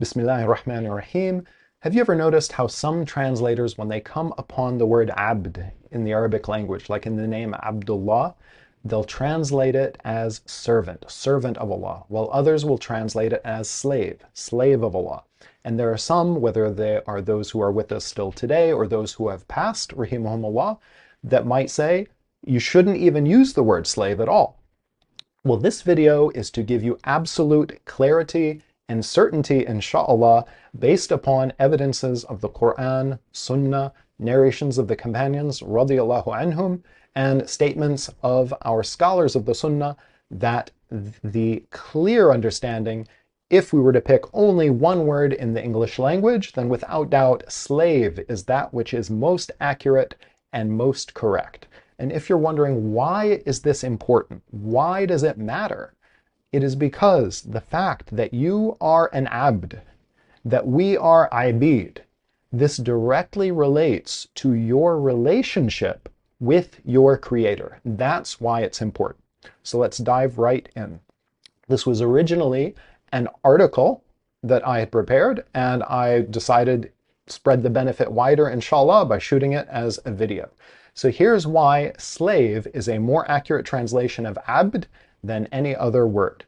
Bismillahir Rahmanir Rahim. Have you ever noticed how some translators, when they come upon the word abd in the Arabic language, like in the name Abdullah, they'll translate it as servant, servant of Allah, while others will translate it as slave, slave of Allah. And there are some, whether they are those who are with us still today or those who have passed, rahimahumullah, that might say, you shouldn't even use the word slave at all. Well, this video is to give you absolute clarity and certainty, inshallah, based upon evidences of the Quran, Sunnah, narrations of the companions, radiyallahu anhum, and statements of our scholars of the Sunnah, that the clear understanding, if we were to pick only one word in the English language, then without doubt, slave is that which is most accurate and most correct. And if you're wondering, why is this important? Why does it matter? It is because the fact that you are an abd, that we are abid, this directly relates to your relationship with your creator. That's why it's important. So let's dive right in. This was originally an article that I had prepared, and I decided to spread the benefit wider, inshallah, by shooting it as a video. So here's why slave is a more accurate translation of abd than any other word.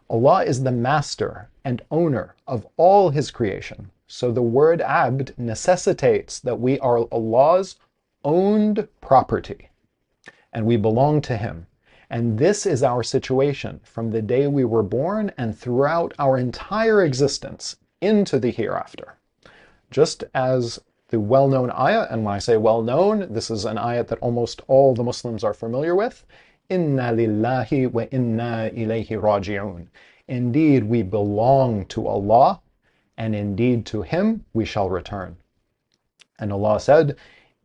Allah is the master and owner of all His creation. So the word abd necessitates that we are Allah's owned property and we belong to Him. And this is our situation from the day we were born and throughout our entire existence into the hereafter. Just as the well-known ayah, and when I say well-known, this is an ayah that almost all the Muslims are familiar with, Inna lillahi wa inna ilayhi raji'un. Indeed, we belong to Allah, and indeed to Him we shall return. And Allah said,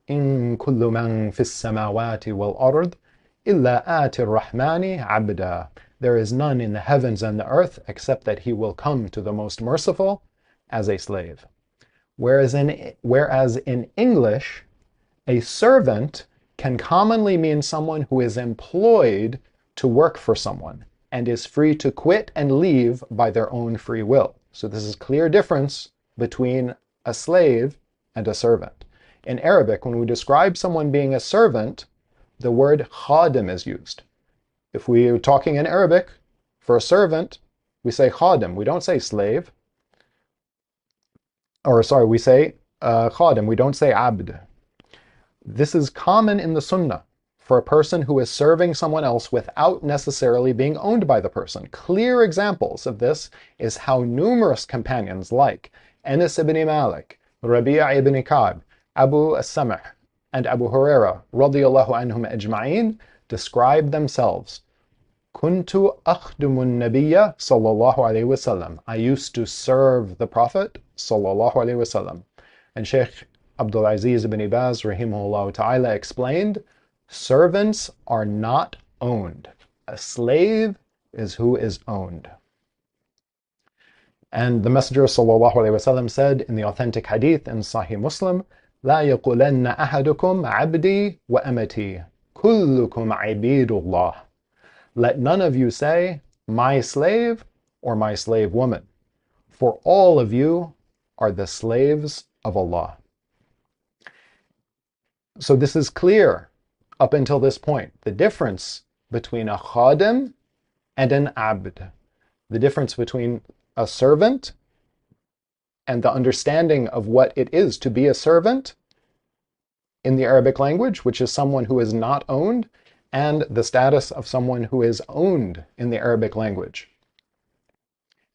In kullu man fis samawati wal ard, illa ati rahmani abda. There is none in the heavens and the earth except that He will come to the Most Merciful as a slave. Whereas in English, a servant can commonly mean someone who is employed to work for someone and is free to quit and leave by their own free will. So this is a clear difference between a slave and a servant. In Arabic, when we describe someone being a servant, the word khadim is used. If we are talking in Arabic, for a servant, we say khadim. We don't say slave. We say khadim. We don't say abd. This is common in the Sunnah for a person who is serving someone else without necessarily being owned by the person. Clear examples of this is how numerous companions like Anas ibn Malik, Rabi'a ibn Ka'b, Abu as-Samh, and Abu Huraira, radiyallahu anhum ajma'in, describe themselves. Kuntu akhdumu nabiyya sallallahu alayhi wasallam. I used to serve the Prophet sallallahu alayhi wasallam. And Sheikh Abdul Aziz ibn Baz rahimahullah ta'ala explained, servants are not owned. A slave is who is owned. And the Messenger sallallahu alayhi wasallam said in the authentic hadith in Sahih Muslim, لا يقولن أحدكم عبدي وأمتي كلكم عبيد الله. Let none of you say, my slave or my slave woman, for all of you are the slaves of Allah. So this is clear up until this point. The difference between a khadim and an abd. The difference between a servant and the understanding of what it is to be a servant in the Arabic language, which is someone who is not owned, and the status of someone who is owned in the Arabic language.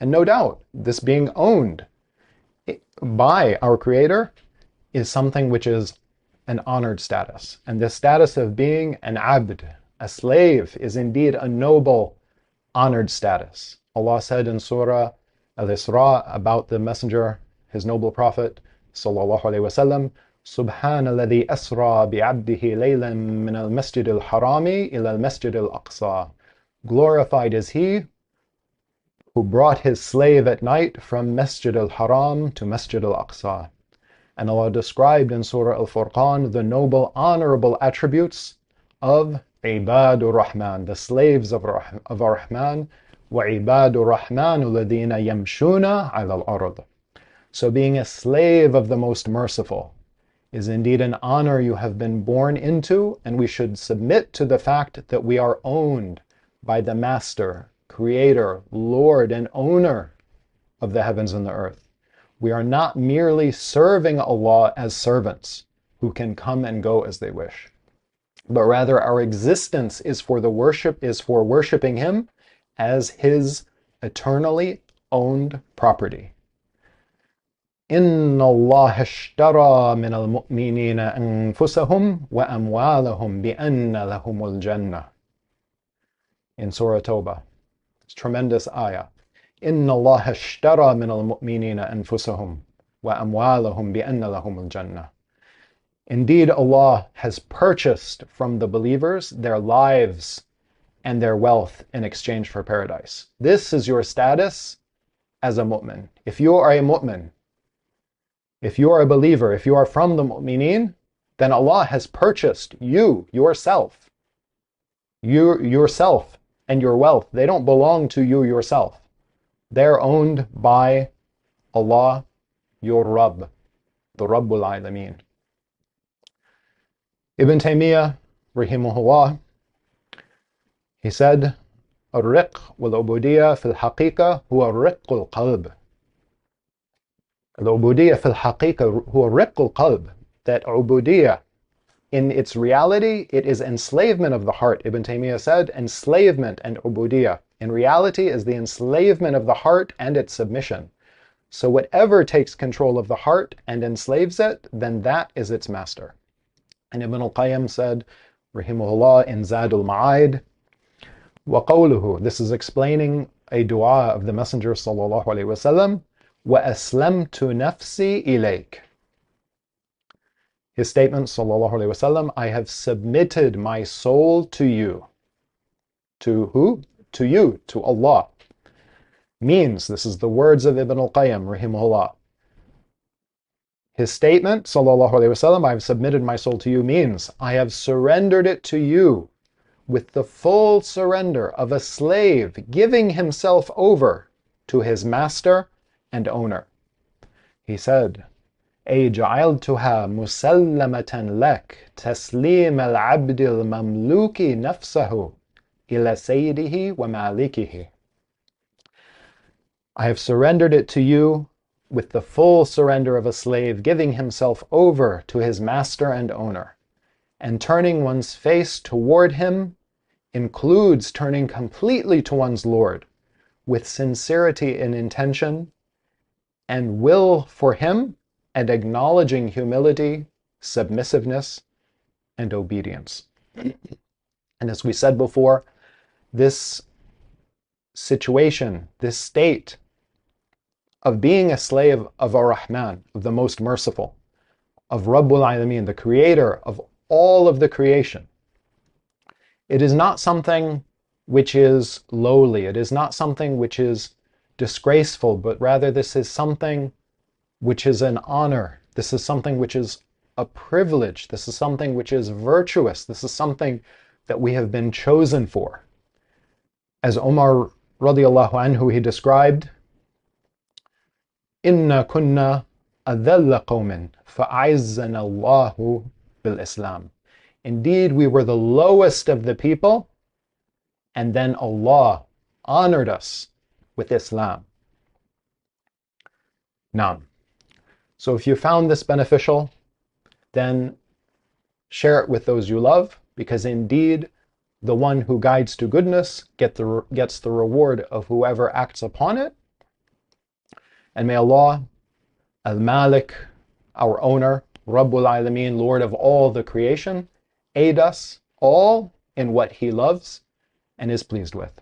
And no doubt, this being owned by our Creator is something which is an honored status. And this status of being an abd, a slave, is indeed a noble, honored status. Allah said in Surah Al-Isra about the Messenger, His noble Prophet, sallallahu alaihi wasallam, سبحان الذي أسرى بعبده ليلا من المسجد الحرام إلى المسجد الأقصى. Glorified is He who brought His slave at night from Masjid al-Haram to Masjid al-Aqsa. And Allah described in Surah Al-Furqan the noble, honorable attributes of Ibadur Rahman, the slaves of Ar-Rahman, وَعِبَادُ الرَّحْمَنُ الَّذِينَ يَمْشُونَ عَلَى الْأَرْضِ. So being a slave of the Most Merciful is indeed an honor you have been born into, and we should submit to the fact that we are owned by the Master, Creator, Lord, and Owner of the heavens and the earth. We are not merely serving Allah as servants who can come and go as they wish, but rather our existence is for worshiping Him as His eternally owned property. إِنَّ اللَّهَ اشْتَرَى مِنَ الْمُؤْمِنِينَ أَنفُسَهُمْ وَأَمْوَالَهُمْ بِأَنَّ لَهُمُ الْجَنَّةِ. In Surah Tawbah. It's a tremendous ayah. إِنَّ اللَّهَ اشْتَرَى مِنَ الْمُؤْمِنِينَ أَنفُسَهُمْ وَأَمْوَالَهُمْ بِأَنَّ لَهُمُ الْجَنَّةِ. Indeed, Allah has purchased from the believers their lives and their wealth in exchange for paradise. This is your status as a mu'min. If you are a mu'min, if you are a believer, if you are from the mu'mineen, then Allah has purchased you, yourself. Yourself and your wealth, they don't belong to you yourself. They're owned by Allah, your Rabb, the Rabbul Alameen. Ibn Taymiyyah, rahimahullah, he said, الرق والعبودية في الحقيقة هو رق القلب. العبودية في الحقيقة هو رق القلب. That ubudiyah, in its reality, it is enslavement of the heart. Ibn Taymiyyah said, enslavement and ubudiyah. In reality is the enslavement of the heart and its submission. So whatever takes control of the heart and enslaves it, then that is its master. And Ibn al-Qayyim said, rahimahullah, in Zadul Ma'ad, وَقَوْلُهُ, this is explaining a dua of the Messenger sallallahu alaihi wasallam, وَأَسْلَمْتُ نَفْسِي إِلَيْكَ. His statement, sallallahu alaihi wasallam, I have submitted my soul to you. To who? To you, to Allah. Means, this is the words of Ibn al-Qayyim, rahimahullah. His statement, sallallahu alaihi wasallam, I have submitted my soul to you, means I have surrendered it to you with the full surrender of a slave giving himself over to his master and owner. He said, أي جعلتها مسلمة لك تسليم العبد المملوك نفسه إلى سيده ومالكه. I have surrendered it to you with the full surrender of a slave giving himself over to his master and owner. And turning one's face toward him includes turning completely to one's Lord with sincerity in intention and will for him, and acknowledging humility, submissiveness, and obedience. And as we said before, this situation, this state of being a slave of Ar-Rahman, of the Most Merciful, of Rabbul Alameen, the Creator of all of the creation, it is not something which is lowly, it is not something which is disgraceful, but rather this is something which is an honor. This is something which is a privilege. This is something which is virtuous. This is something that we have been chosen for. As Umar radiallahu anhu, he described, إِنَّا كُنَّا أَذَلَّ قَوْمٍ فَأَعِزَّنَا اللَّهُ بِالْإِسْلَامِ. Indeed, we were the lowest of the people, and then Allah honored us with Islam. Now, so if you found this beneficial, then share it with those you love, because indeed, the one who guides to goodness gets the reward of whoever acts upon it. And may Allah, Al-Malik, our owner, Rabbul Alameen, Lord of all the creation, aid us all in what He loves and is pleased with.